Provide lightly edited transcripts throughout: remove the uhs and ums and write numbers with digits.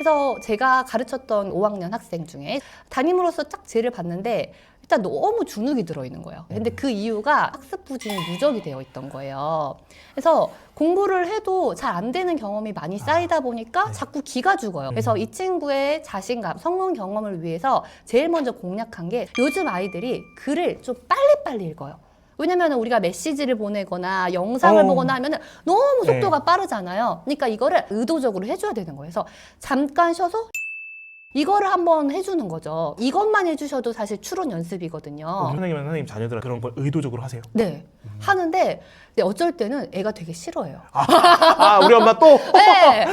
그래서 제가 가르쳤던 5학년 학생 중에 담임으로서 딱 쟤를 봤는데 일단 너무 주눅이 들어있는 거예요. 근데 그 이유가 학습 부진이 누적이 되어 있던 거예요. 그래서 공부를 해도 잘 안 되는 경험이 많이 쌓이다 보니까 자꾸 기가 죽어요. 그래서 이 친구의 자신감, 성공 경험을 위해서 제일 먼저 공략한 게 요즘 아이들이 글을 좀 빨리빨리 읽어요. 왜냐면 우리가 메시지를 보내거나 영상을 보거나 하면 너무 속도가 빠르잖아요. 그러니까 이거를 의도적으로 해줘야 되는 거예요. 그래서 잠깐 쉬어서 이거를 한번 해주는 거죠. 이것만 해주셔도 사실 추론 연습이거든요. 선생님 자녀들은 그런 걸 의도적으로 하세요? 네, 하는데 근데 어쩔 때는 애가 되게 싫어해요. 우리 엄마 또? 네.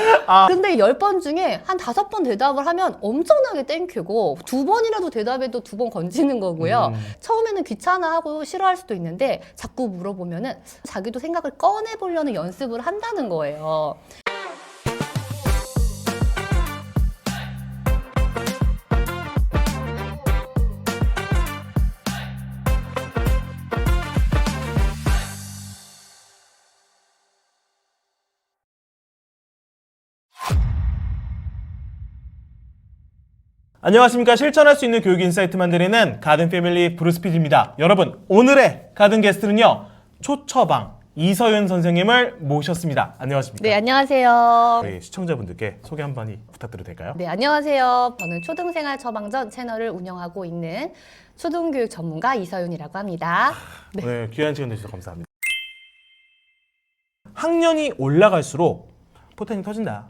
근데 10번 중에 한 5번 대답을 하면 엄청나게 땡큐고 2번이라도 대답해도 2번 건지는 거고요. 처음에는 귀찮아하고 싫어할 수도 있는데 자꾸 물어보면은 자기도 생각을 꺼내보려는 연습을 한다는 거예요. 안녕하십니까. 실천할 수 있는 교육 인사이트 만드는 가든 패밀리 브루스 PD입니다. 여러분, 오늘의 가든 게스트는요, 초처방 이서윤 선생님을 모셨습니다. 안녕하십니까? 네, 안녕하세요. 저희 시청자분들께 소개 한 번이 부탁드려도 될까요? 네, 안녕하세요. 저는 초등생활 처방전 채널을 운영하고 있는 초등교육 전문가 이서윤이라고 합니다. 네. 오늘 귀한 시간 내주셔서 감사합니다. 학년이 올라갈수록 포텐이 터진다.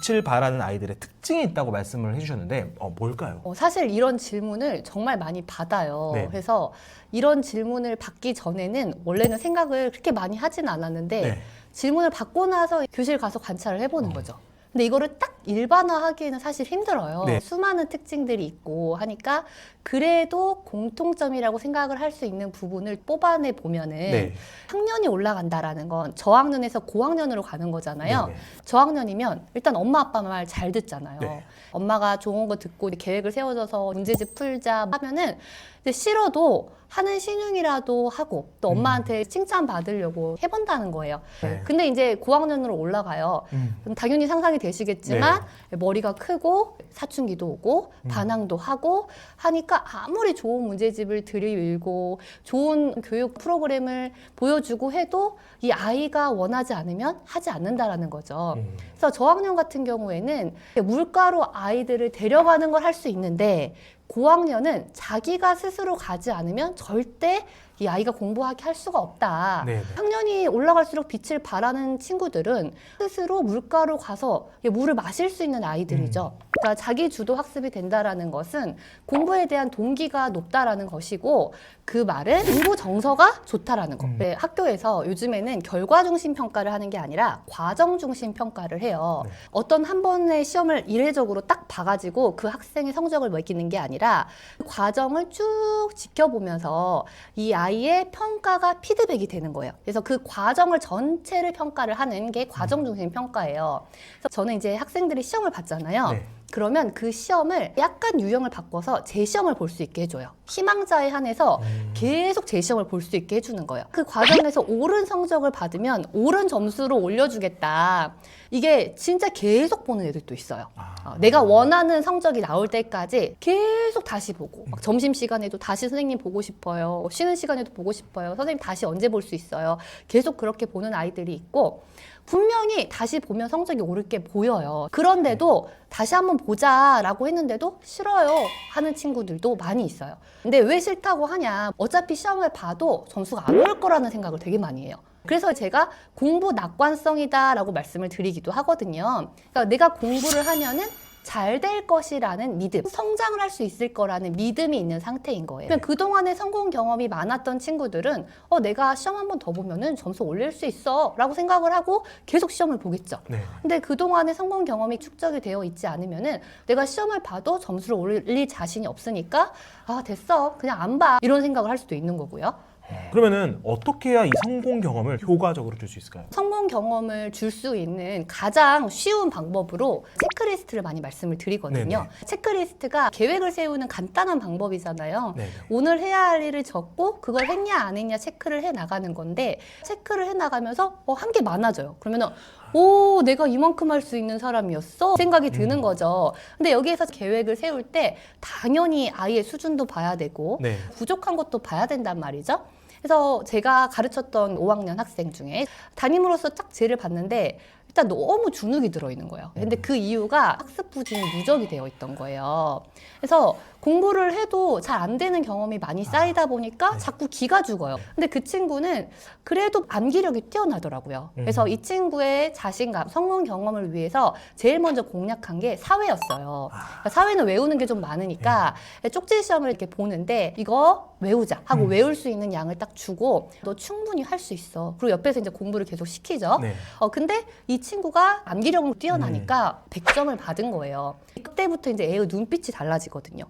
빛을 발하는 아이들의 특징이 있다고 말씀을 해주셨는데 뭘까요? 사실 이런 질문을 정말 많이 받아요. 네. 그래서 이런 질문을 받기 전에는 원래는 생각을 그렇게 많이 하진 않았는데 네. 질문을 받고 나서 교실 가서 관찰을 해보는 거죠. 근데 이거를 딱 일반화하기에는 사실 힘들어요. 네. 수많은 특징들이 있고 하니까 그래도 공통점이라고 생각을 할 수 있는 부분을 뽑아내 보면은 네. 학년이 올라간다라는 건 저학년에서 고학년으로 가는 거잖아요. 네네. 저학년이면 일단 엄마 아빠 말 잘 듣잖아요. 네. 엄마가 좋은 거 듣고 계획을 세워줘서 문제집 풀자 하면은 이제 싫어도 하는 신용이라도 하고 또 엄마한테 칭찬 받으려고 해본다는 거예요. 네. 근데 이제 고학년으로 올라가요. 그럼 당연히 상상이 되시겠지만 머리가 크고 사춘기도 오고 반항도 하고 하니까 아무리 좋은 문제집을 들이밀고 좋은 교육 프로그램을 보여주고 해도 이 아이가 원하지 않으면 하지 않는다라는 거죠. 그래서 저학년 같은 경우에는 물가로 아이들을 데려가는 걸 할 수 있는데 고학년은 자기가 스스로 가지 않으면 절대 이 아이가 공부하게 할 수가 없다. 네네. 학년이 올라갈수록 빛을 발하는 친구들은 스스로 물가로 가서 물을 마실 수 있는 아이들이죠. 그러니까 자기 주도 학습이 된다라는 것은 공부에 대한 동기가 높다라는 것이고 그 말은 공부 정서가 좋다라는 거. 네, 학교에서 요즘에는 결과 중심 평가를 하는 게 아니라 과정 중심 평가를 해요. 네. 어떤 한 번의 시험을 이례적으로 딱 봐가지고 그 학생의 성적을 매기는 게 아니라 그 과정을 쭉 지켜보면서 이 아이의 평가가 피드백이 되는 거예요. 그래서 그 과정을 전체를 평가를 하는 게 과정 중심 평가예요. 그래서 저는 이제 학생들이 시험을 봤잖아요. 네. 그러면 그 시험을 약간 유형을 바꿔서 재시험을 볼 수 있게 해줘요. 희망자에 한해서 계속 재시험을 볼 수 있게 해주는 거예요. 그 과정에서 옳은 성적을 받으면 옳은 점수로 올려주겠다. 이게 진짜 계속 보는 애들도 있어요. 내가 원하는 성적이 나올 때까지 계속 다시 보고 막 점심시간에도 다시 선생님 보고 싶어요. 쉬는 시간에도 보고 싶어요. 선생님 다시 언제 볼 수 있어요. 계속 그렇게 보는 아이들이 있고 분명히 다시 보면 성적이 오를 게 보여요. 그런데도 다시 한번 보자라고 했는데도 싫어요 하는 친구들도 많이 있어요. 근데 왜 싫다고 하냐? 어차피 시험을 봐도 점수가 안 올 거라는 생각을 되게 많이 해요. 그래서 제가 공부 낙관성이다라고 말씀을 드리기도 하거든요. 그러니까 내가 공부를 하면은 잘 될 것이라는 믿음, 성장을 할 수 있을 거라는 믿음이 있는 상태인 거예요. 그동안에 성공 경험이 많았던 친구들은 내가 시험 한 번 더 보면은 점수 올릴 수 있어 라고 생각을 하고 계속 시험을 보겠죠. 네. 근데 그동안에 성공 경험이 축적이 되어 있지 않으면은 내가 시험을 봐도 점수를 올릴 자신이 없으니까 됐어 그냥 안 봐 이런 생각을 할 수도 있는 거고요. 그러면은 어떻게 해야 이 성공 경험을 효과적으로 줄 수 있을까요? 성공 경험을 줄 수 있는 가장 쉬운 방법으로 체크리스트를 많이 말씀을 드리거든요. 네네. 체크리스트가 계획을 세우는 간단한 방법이잖아요. 네네. 오늘 해야 할 일을 적고 그걸 했냐 안 했냐 체크를 해 나가는 건데 체크를 해 나가면서 한 게 많아져요. 그러면은 오, 내가 이만큼 할 수 있는 사람이었어? 생각이 드는 거죠. 근데 여기에서 계획을 세울 때 당연히 아이의 수준도 봐야 되고 네. 부족한 것도 봐야 된단 말이죠. 그래서 제가 가르쳤던 5학년 학생 중에 담임으로서 딱 쟤를 봤는데 일단 너무 주눅이 들어있는 거예요. 근데 그 이유가 학습 부진이 누적이 되어 있던 거예요. 그래서 공부를 해도 잘 안 되는 경험이 많이 쌓이다 보니까 자꾸 기가 죽어요. 근데 그 친구는 그래도 암기력이 뛰어나더라고요. 그래서 이 친구의 자신감, 성공 경험을 위해서 제일 먼저 공략한 게 사회였어요. 그러니까 사회는 외우는 게 좀 많으니까 쪽지 시험을 이렇게 보는데 이거 외우자 하고 외울 수 있는 양을 딱 주고 너 충분히 할 수 있어. 그리고 옆에서 이제 공부를 계속 시키죠. 네. 근데 이 친구가 암기력으로 뛰어나니까 100점을 받은 거예요. 그때부터 이제 애의 눈빛이 달라지거든요.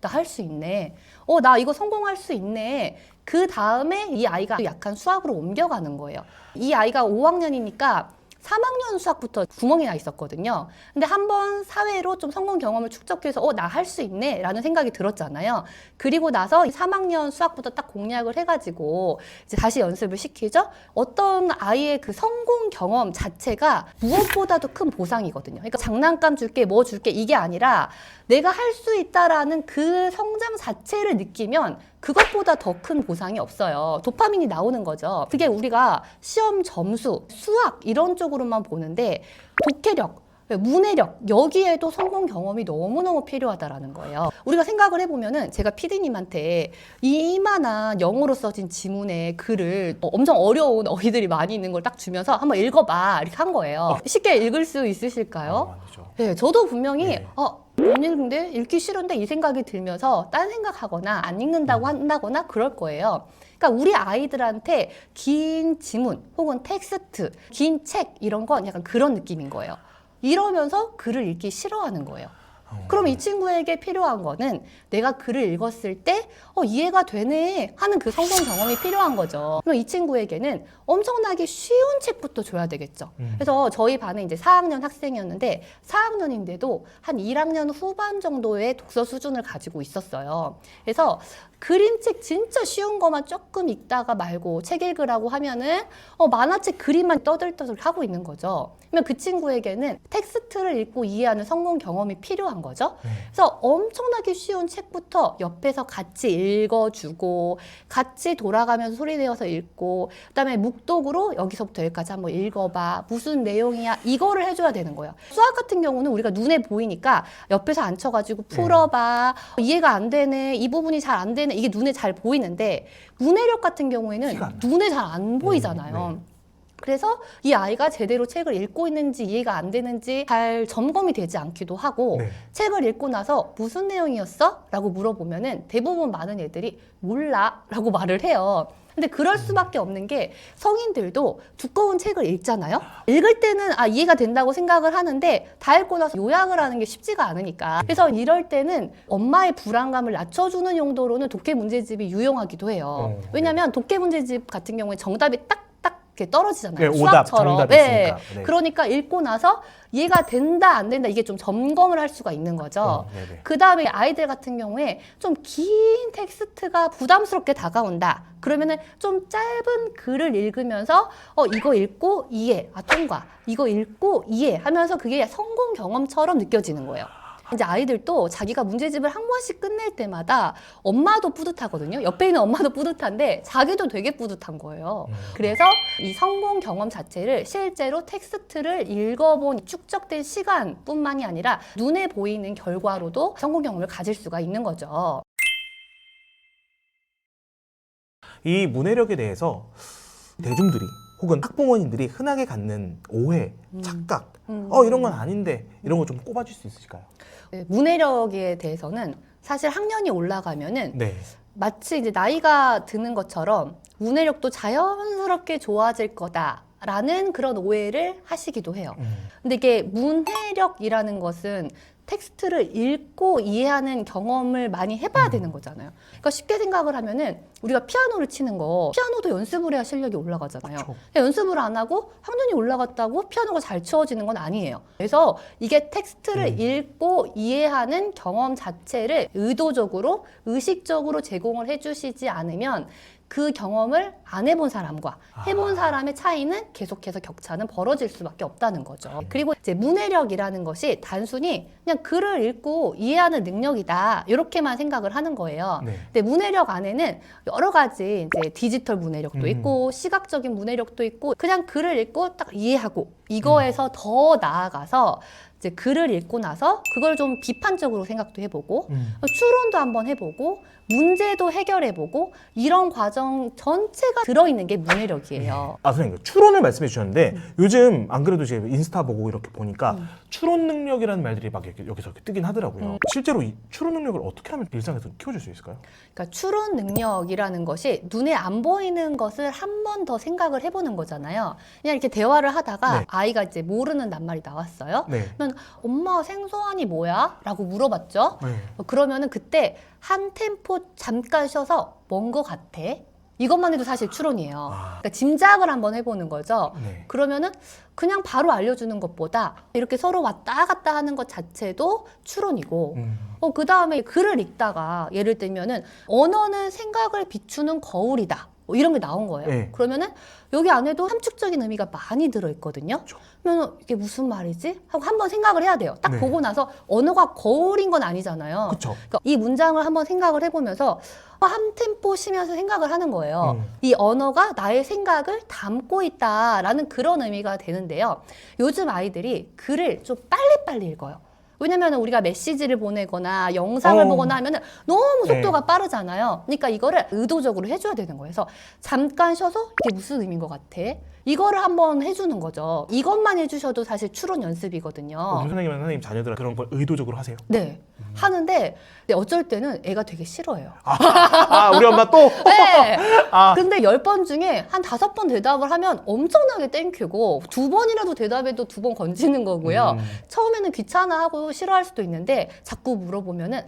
나 할 수 있네. 나 이거 성공할 수 있네. 그 다음에 이 아이가 약한 수학으로 옮겨가는 거예요. 이 아이가 5학년이니까 3학년 수학부터 구멍이 나 있었거든요. 근데 한번 사회로 좀 성공 경험을 축적해서 나 할 수 있네 라는 생각이 들었잖아요. 그리고 나서 3학년 수학부터 딱 공략을 해가지고 이제 다시 연습을 시키죠. 어떤 아이의 그 성공 경험 자체가 무엇보다도 큰 보상이거든요. 그러니까 장난감 줄게, 뭐 줄게 이게 아니라 내가 할 수 있다라는 그 성장 자체를 느끼면 그것보다 더 큰 보상이 없어요. 도파민이 나오는 거죠. 그게 우리가 시험 점수, 수학 이런 쪽으로만 보는데 독해력, 문해력 여기에도 성공 경험이 너무너무 필요하다라는 거예요. 우리가 생각을 해보면은 제가 PD님한테 이만한 영어로 써진 지문의 글을 엄청 어려운 어휘들이 많이 있는 걸 딱 주면서 한번 읽어봐 이렇게 한 거예요. 쉽게 읽을 수 있으실까요? 네, 저도 분명히 네. 못 읽는데 읽기 싫은데 이 생각이 들면서 딴 생각하거나 안 읽는다고 한다거나 그럴 거예요. 그러니까 우리 아이들한테 긴 지문 혹은 텍스트, 긴 책 이런 건 약간 그런 느낌인 거예요. 이러면서 글을 읽기 싫어하는 거예요. 그럼 이 친구에게 필요한 거는 내가 글을 읽었을 때 이해가 되네 하는 그 성공 경험이 필요한 거죠. 그럼 이 친구에게는 엄청나게 쉬운 책부터 줘야 되겠죠. 그래서 저희 반은 이제 4학년 학생이었는데 4학년인데도 한 1학년 후반 정도의 독서 수준을 가지고 있었어요. 그래서 그림책 진짜 쉬운 거만 조금 읽다가 말고 책 읽으라고 하면은 만화책 그림만 떠들떠들 하고 있는 거죠. 그러면 그 친구에게는 텍스트를 읽고 이해하는 성공 경험이 필요한 거죠. 그래서 엄청나게 쉬운 책부터 옆에서 같이 읽어주고 같이 돌아가면서 소리 내어서 읽고 그다음에 묵독으로 여기서부터 여기까지 한번 읽어봐. 무슨 내용이야? 이거를 해줘야 되는 거예요. 수학 같은 경우는 우리가 눈에 보이니까 옆에서 앉혀가지고 풀어봐. 이해가 안 되네. 이 부분이 잘 안 되네. 이게 눈에 잘 보이는데 문해력 같은 경우에는 눈에 잘 안 보이잖아요. 그래서 이 아이가 제대로 책을 읽고 있는지 이해가 안 되는지 잘 점검이 되지 않기도 하고 책을 읽고 나서 무슨 내용이었어? 라고 물어보면은 대부분 많은 애들이 몰라 라고 말을 해요. 근데 그럴 수밖에 없는 게 성인들도 두꺼운 책을 읽잖아요. 읽을 때는 이해가 된다고 생각을 하는데 다 읽고 나서 요약을 하는 게 쉽지가 않으니까. 그래서 이럴 때는 엄마의 불안감을 낮춰주는 용도로는 독해 문제집이 유용하기도 해요. 왜냐하면 독해 문제집 같은 경우에 정답이 딱 이렇게 떨어지잖아요. 네, 오답, 수학처럼. 정답이 있으니까. 네. 그러니까 읽고 나서 이해가 된다 안 된다 이게 좀 점검을 할 수가 있는 거죠. 그 다음에 아이들 같은 경우에 좀 긴 텍스트가 부담스럽게 다가온다. 그러면은 좀 짧은 글을 읽으면서 이거 읽고 이해, 통과. 이거 읽고 이해 하면서 그게 성공 경험처럼 느껴지는 거예요. 이제 아이들도 자기가 문제집을 한 번씩 끝낼 때마다 엄마도 뿌듯하거든요. 옆에 있는 엄마도 뿌듯한데 자기도 되게 뿌듯한 거예요. 그래서 이 성공 경험 자체를 실제로 텍스트를 읽어본 축적된 시간뿐만이 아니라 눈에 보이는 결과로도 성공 경험을 가질 수가 있는 거죠. 이 문해력에 대해서 대중들이 혹은 학부모님들이 흔하게 갖는 오해, 착각, 이런 건 아닌데 이런 거 좀 꼽아줄 수 있으실까요? 문해력에 대해서는 사실 학년이 올라가면은 마치 이제 나이가 드는 것처럼 문해력도 자연스럽게 좋아질 거다라는 그런 오해를 하시기도 해요. 근데 이게 문해력이라는 것은 텍스트를 읽고 이해하는 경험을 많이 해봐야 되는 거잖아요. 그러니까 쉽게 생각을 하면은 우리가 피아노를 치는 거 피아노도 연습을 해야 실력이 올라가잖아요. 연습을 안 하고 학년이 올라갔다고 피아노가 잘 치워지는 건 아니에요. 그래서 이게 텍스트를 읽고 이해하는 경험 자체를 의도적으로 의식적으로 제공을 해주시지 않으면 그 경험을 안 해본 사람과 해본 사람의 차이는 계속해서 격차는 벌어질 수밖에 없다는 거죠. 그리고 이제 문해력이라는 것이 단순히 그냥 글을 읽고 이해하는 능력이다 이렇게만 생각을 하는 거예요. 네. 근데 문해력 안에는 여러 가지 이제 디지털 문해력도 있고 시각적인 문해력도 있고 그냥 글을 읽고 딱 이해하고 이거에서 더 나아가서 이제 글을 읽고 나서 그걸 좀 비판적으로 생각도 해보고 추론도 한번 해보고 문제도 해결해보고 이런 과정 전체가 들어있는 게 문해력이에요. 아, 선생님, 추론을 말씀해 주셨는데 요즘 안 그래도 제가 인스타 보고 이렇게 보니까 추론 능력이라는 말들이 막 여기서 이렇게 뜨긴 하더라고요. 실제로 이 추론 능력을 어떻게 하면 일상에서 키워줄 수 있을까요? 그러니까 추론 능력이라는 것이 눈에 안 보이는 것을 한 번 더 생각을 해보는 거잖아요. 그냥 이렇게 대화를 하다가 네. 아이가 이제 모르는 낱말이 나왔어요. 네. 그러면 엄마 생소한이 뭐야? 라고 물어봤죠. 네. 그러면은 그때 한 템포 잠깐 쉬어서 뭔 거 같아? 이것만 해도 사실 추론이에요. 그러니까 짐작을 한번 해보는 거죠. 네. 그러면은 그냥 바로 알려주는 것보다 이렇게 서로 왔다 갔다 하는 것 자체도 추론이고 그 다음에 글을 읽다가 예를 들면은 언어는 생각을 비추는 거울이다. 뭐 이런 게 나온 거예요. 네. 그러면은 여기 안에도 함축적인 의미가 많이 들어있거든요. 그러면 이게 무슨 말이지? 하고 한번 생각을 해야 돼요. 딱 네. 보고 나서 언어가 거울인 건 아니잖아요. 그쵸. 그러니까 이 문장을 한번 생각을 해보면서 한 템포 쉬면서 생각을 하는 거예요. 이 언어가 나의 생각을 담고 있다라는 그런 의미가 되는데요. 요즘 아이들이 글을 좀 빨리빨리 읽어요. 왜냐면 우리가 메시지를 보내거나 영상을 보거나 하면은 너무 속도가 빠르잖아요. 그러니까 이거를 의도적으로 해줘야 되는 거예요. 그래서 잠깐 쉬어서 이게 무슨 의미인 것 같아? 이거를 한번 해주는 거죠. 이것만 해주셔도 사실 추론 연습이거든요. 선생님이나 선생님 자녀들은 그런 걸 의도적으로 하세요? 네. 하는데 근데 어쩔 때는 애가 되게 싫어해요. 우리 엄마 또? 네. 근데 10번 중에 한 5번 대답을 하면 엄청나게 땡큐고 2번이라도 대답해도 2번 건지는 거고요. 처음에는 귀찮아하고 싫어할 수도 있는데 자꾸 물어보면은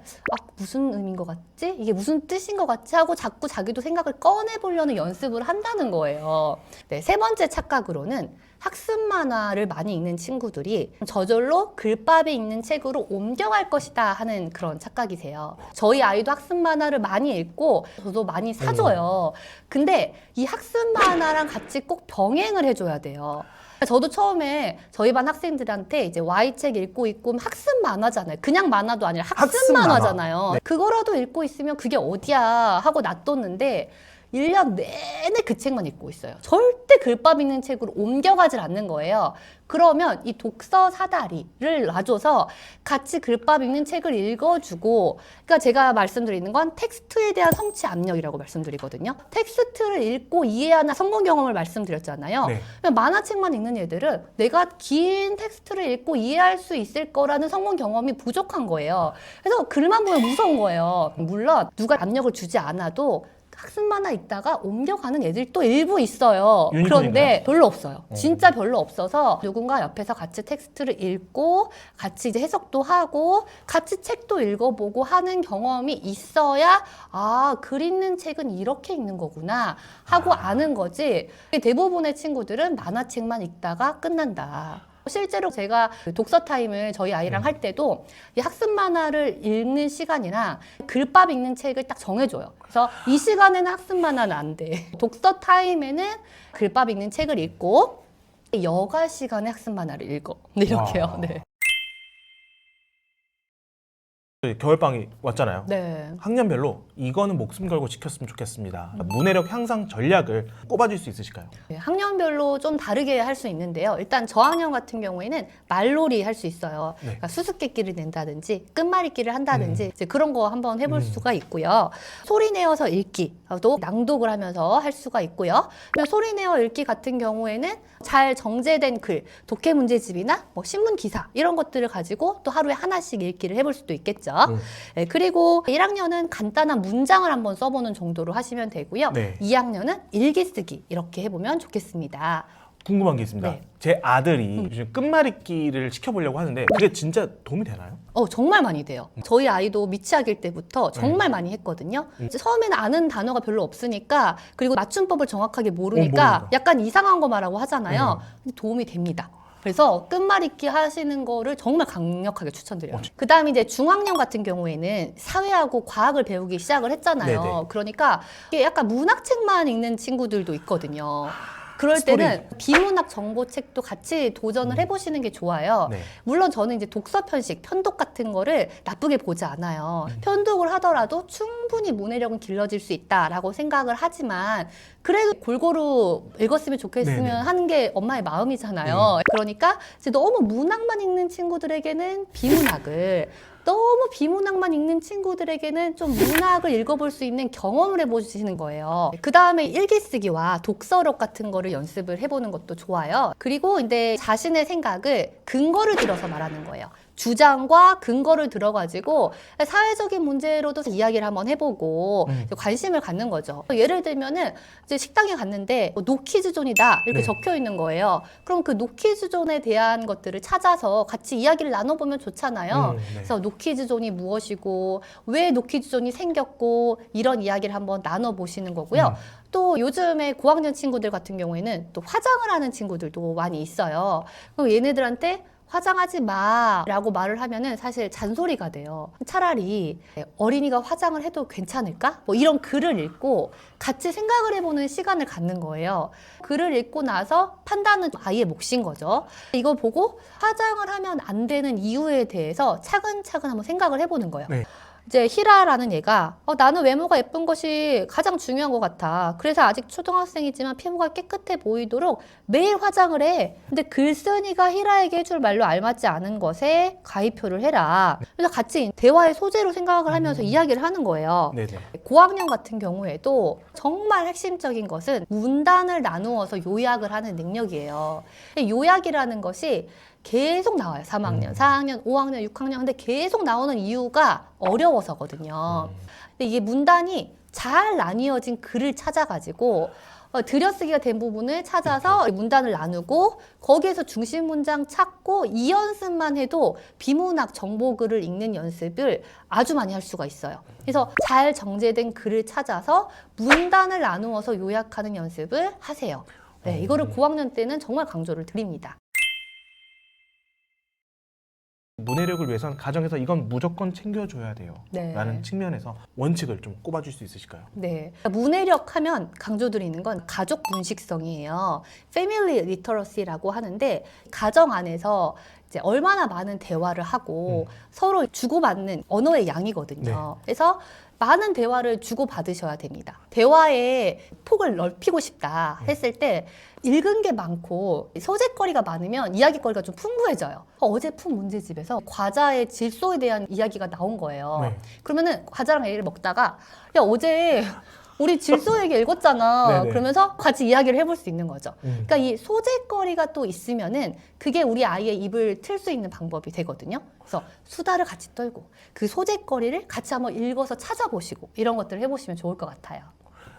무슨 의미인 것 같지? 이게 무슨 뜻인 것 같지? 하고 자꾸 자기도 생각을 꺼내보려는 연습을 한다는 거예요. 네, 세 번째 착각으로는 학습 만화를 많이 읽는 친구들이 저절로 글밥이 있는 책으로 옮겨갈 것이다 하는 그런 착각이세요. 저희 아이도 학습 만화를 많이 읽고 저도 많이 사줘요. 근데 이 학습 만화랑 같이 꼭 병행을 해줘야 돼요. 저도 처음에 저희 반 학생들한테 이제 Y책 읽고 있고 학습 만화잖아요. 그냥 만화도 아니라 학습 만화잖아요. 네. 그거라도 읽고 있으면 그게 어디야 하고 놔뒀는데 1년 내내 그 책만 읽고 있어요. 절대 글밥 있는 책으로 옮겨가질 않는 거예요. 그러면 이 독서 사다리를 놔줘서 같이 글밥 읽는 책을 읽어주고, 그러니까 제가 말씀드리는 건 텍스트에 대한 성취 압력이라고 말씀드리거든요. 텍스트를 읽고 이해하는 성공 경험을 말씀드렸잖아요. 네. 그냥 만화책만 읽는 애들은 내가 긴 텍스트를 읽고 이해할 수 있을 거라는 성공 경험이 부족한 거예요. 그래서 글만 보면 무서운 거예요. 물론 누가 압력을 주지 않아도 학습 만화 읽다가 옮겨가는 애들이 또 일부 있어요. 그런데 별로 없어요. 진짜 별로 없어서 누군가 옆에서 같이 텍스트를 읽고 같이 이제 해석도 하고 같이 책도 읽어보고 하는 경험이 있어야 글 읽는 책은 이렇게 읽는 거구나 하고 아는 거지. 대부분의 친구들은 만화책만 읽다가 끝난다. 실제로 제가 독서 타임을 저희 아이랑 할 때도 이 학습 만화를 읽는 시간이랑 글밥 읽는 책을 딱 정해줘요. 그래서 이 시간에는 학습 만화는 안 돼. 독서 타임에는 글밥 읽는 책을 읽고 여가 시간에 학습 만화를 읽어. 이렇게요. 네. 겨울방이 왔잖아요. 네. 학년별로 이거는 목숨 걸고 지켰으면 좋겠습니다. 문해력 향상 전략을 꼽아줄 수 있으실까요? 네, 학년별로 좀 다르게 할 수 있는데요. 일단 저학년 같은 경우에는 말놀이 할 수 있어요. 네. 그러니까 수수께끼를 낸다든지 끝말잇기를 한다든지 이제 그런 거 한번 해볼 수가 있고요. 소리 내어서 읽기도 낭독을 하면서 할 수가 있고요. 소리 내어 읽기 같은 경우에는 잘 정제된 글, 독해 문제집이나 뭐 신문 기사 이런 것들을 가지고 또 하루에 하나씩 읽기를 해볼 수도 있겠죠. 네, 그리고 1학년은 간단한 문장을 한번 써보는 정도로 하시면 되고요. 네. 2학년은 일기 쓰기 이렇게 해보면 좋겠습니다. 궁금한 게 있습니다. 네. 제 아들이 요즘 끝말잇기를 시켜보려고 하는데 그게 진짜 도움이 되나요? 정말 많이 돼요. 저희 아이도 미취학일 때부터 정말 많이 했거든요. 처음에는 아는 단어가 별로 없으니까 그리고 맞춤법을 정확하게 모르니까 모르니까. 약간 이상한 거 말하고 하잖아요. 근데 도움이 됩니다. 그래서 끝말잇기 하시는 거를 정말 강력하게 추천드려요. 어, 그 다음에 이제 중학년 같은 경우에는 사회하고 과학을 배우기 시작을 했잖아요. 네네. 그러니까 이게 약간 문학책만 읽는 친구들도 있거든요. 그럴 스토리. 때는 비문학 정보책도 같이 도전을 해보시는 게 좋아요. 네. 물론 저는 이제 독서 편식, 편독 같은 거를 나쁘게 보지 않아요. 편독을 하더라도 충분히 문해력은 길러질 수 있다라고 생각을 하지만 그래도 골고루 읽었으면 좋겠으면 네네. 하는 게 엄마의 마음이잖아요. 그러니까 이제 너무 문학만 읽는 친구들에게는 비문학을 너무 비문학만 읽는 친구들에게는 좀 문학을 읽어볼 수 있는 경험을 해보시는 거예요. 그 다음에 일기 쓰기와 독서력 같은 거를 연습을 해보는 것도 좋아요. 그리고 이제 자신의 생각을 근거를 들어서 말하는 거예요. 주장과 근거를 들어가지고 사회적인 문제로도 이야기를 한번 해보고 관심을 갖는 거죠. 예를 들면은 이제 식당에 갔는데 노키즈존이다 이렇게 네. 적혀 있는 거예요. 그럼 그 노키즈존에 대한 것들을 찾아서 같이 이야기를 나눠보면 좋잖아요. 네. 그래서 노키즈존이 무엇이고 왜 노키즈존이 생겼고 이런 이야기를 한번 나눠보시는 거고요. 또 요즘에 고학년 친구들 같은 경우에는 또 화장을 하는 친구들도 많이 있어요. 그럼 얘네들한테 화장하지 마 라고 말을 하면은 사실 잔소리가 돼요. 차라리 어린이가 화장을 해도 괜찮을까? 뭐 이런 글을 읽고 같이 생각을 해보는 시간을 갖는 거예요. 글을 읽고 나서 판단은 아이의 몫인 거죠. 이거 보고 화장을 하면 안 되는 이유에 대해서 차근차근 한번 생각을 해보는 거예요. 네. 이제 희라라는 얘가 나는 외모가 예쁜 것이 가장 중요한 것 같아. 그래서 아직 초등학생이지만 피부가 깨끗해 보이도록 매일 화장을 해. 근데 글쓴이가 희라에게 해줄 말로 알맞지 않은 것에 가입표를 해라. 그래서 같이 대화의 소재로 생각을 하면서 이야기를 하는 거예요. 네네. 고학년 같은 경우에도 정말 핵심적인 것은 문단을 나누어서 요약을 하는 능력이에요. 요약이라는 것이 계속 나와요. 3학년, 4학년, 5학년, 6학년. 근데 계속 나오는 이유가 어려워서거든요. 근데 이게 문단이 잘 나뉘어진 글을 찾아가지고 들여쓰기가 된 부분을 찾아서 문단을 나누고 거기에서 중심 문장 찾고 이 연습만 해도 비문학 정보글을 읽는 연습을 아주 많이 할 수가 있어요. 그래서 잘 정제된 글을 찾아서 문단을 나누어서 요약하는 연습을 하세요. 네, 이거를 고학년 때는 정말 강조를 드립니다. 문해력을 위해서는 가정에서 이건 무조건 챙겨줘야 돼요. 네. 라는 측면에서 원칙을 좀 꼽아줄 수 있으실까요? 네. 문해력 하면 강조드리는 건 가족 문식성이에요. 패밀리 리터러시라고 하는데 가정 안에서 이제 얼마나 많은 대화를 하고 서로 주고받는 언어의 양이거든요. 그래서 많은 대화를 주고받으셔야 됩니다. 대화의 폭을 넓히고 싶다 했을 때 읽은 게 많고 소재거리가 많으면 이야기거리가 좀 풍부해져요. 어제 푼 문제집에서 과자의 질소에 대한 이야기가 나온 거예요. 네. 그러면은 과자랑 애를 먹다가 야 어제 우리 질소 얘기 읽었잖아. 네네. 그러면서 같이 이야기를 해볼 수 있는 거죠. 그러니까 이 소재거리가 또 있으면은 그게 우리 아이의 입을 틀 수 있는 방법이 되거든요. 그래서 수다를 같이 떨고 그 소재거리를 같이 한번 읽어서 찾아보시고 이런 것들을 해보시면 좋을 것 같아요.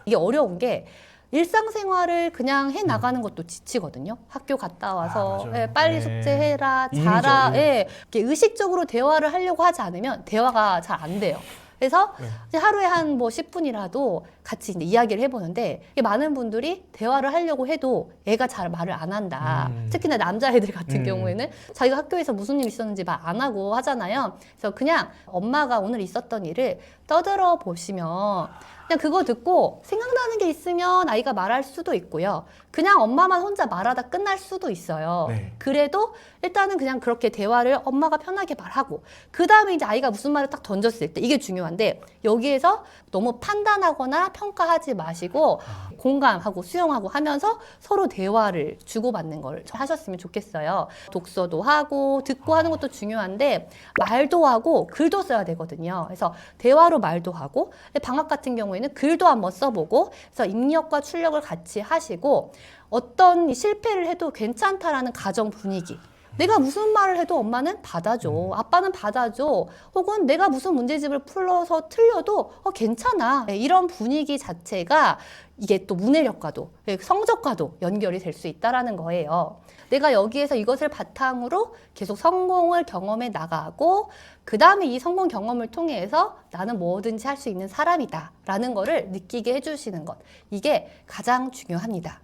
이게 어려운 게 일상생활을 그냥 해 나가는 것도 지치거든요. 학교 갔다 와서 맞아요. 예, 빨리 네. 숙제해라, 인위적, 자라. 예. 예, 이렇게 의식적으로 대화를 하려고 하지 않으면 대화가 잘 안 돼요. 그래서 이제 하루에 한 뭐 10분이라도 같이 이제 이야기를 해보는데 이게 많은 분들이 대화를 하려고 해도 애가 잘 말을 안 한다. 특히나 남자애들 같은 경우에는 자기가 학교에서 무슨 일 있었는지 말 안 하고 하잖아요. 그래서 그냥 엄마가 오늘 있었던 일을 떠들어 보시면 그냥 그거 듣고 생각나는 게 있으면 아이가 말할 수도 있고요. 그냥 엄마만 혼자 말하다 끝날 수도 있어요. 네. 그래도 일단은 그냥 그렇게 대화를 엄마가 편하게 말하고 그 다음에 이제 아이가 무슨 말을 딱 던졌을 때 이게 중요한데 여기에서 너무 판단하거나 평가하지 마시고 공감하고 수용하고 하면서 서로 대화를 주고받는 걸 하셨으면 좋겠어요. 독서도 하고 듣고 하는 것도 중요한데 말도 하고 글도 써야 되거든요. 그래서 대화로 말도 하고 방학 같은 경우에는 글도 한번 써보고 그래서 입력과 출력을 같이 하시고 어떤 실패를 해도 괜찮다라는 가정 분위기 내가 무슨 말을 해도 엄마는 받아줘. 아빠는 받아줘. 혹은 내가 무슨 문제집을 풀어서 틀려도 괜찮아. 이런 분위기 자체가 이게 또 문해력과도 성적과도 연결이 될 수 있다는 거예요. 내가 여기에서 이것을 바탕으로 계속 성공을 경험해 나가고 그 다음에 이 성공 경험을 통해서 나는 뭐든지 할 수 있는 사람이다 라는 거를 느끼게 해주시는 것. 이게 가장 중요합니다.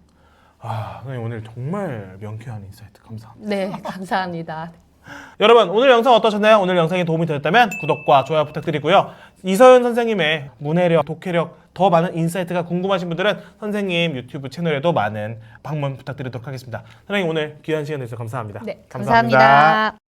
선생님 오늘 정말 명쾌한 인사이트 감사합니다. 네, 감사합니다. 여러분 오늘 영상 어떠셨나요? 오늘 영상이 도움이 되셨다면 구독과 좋아요 부탁드리고요. 이서연 선생님의 문해력, 독해력 더 많은 인사이트가 궁금하신 분들은 선생님 유튜브 채널에도 많은 방문 부탁드리도록 하겠습니다. 선생님 오늘 귀한 시간 내주셔서 감사합니다. 네, 감사합니다.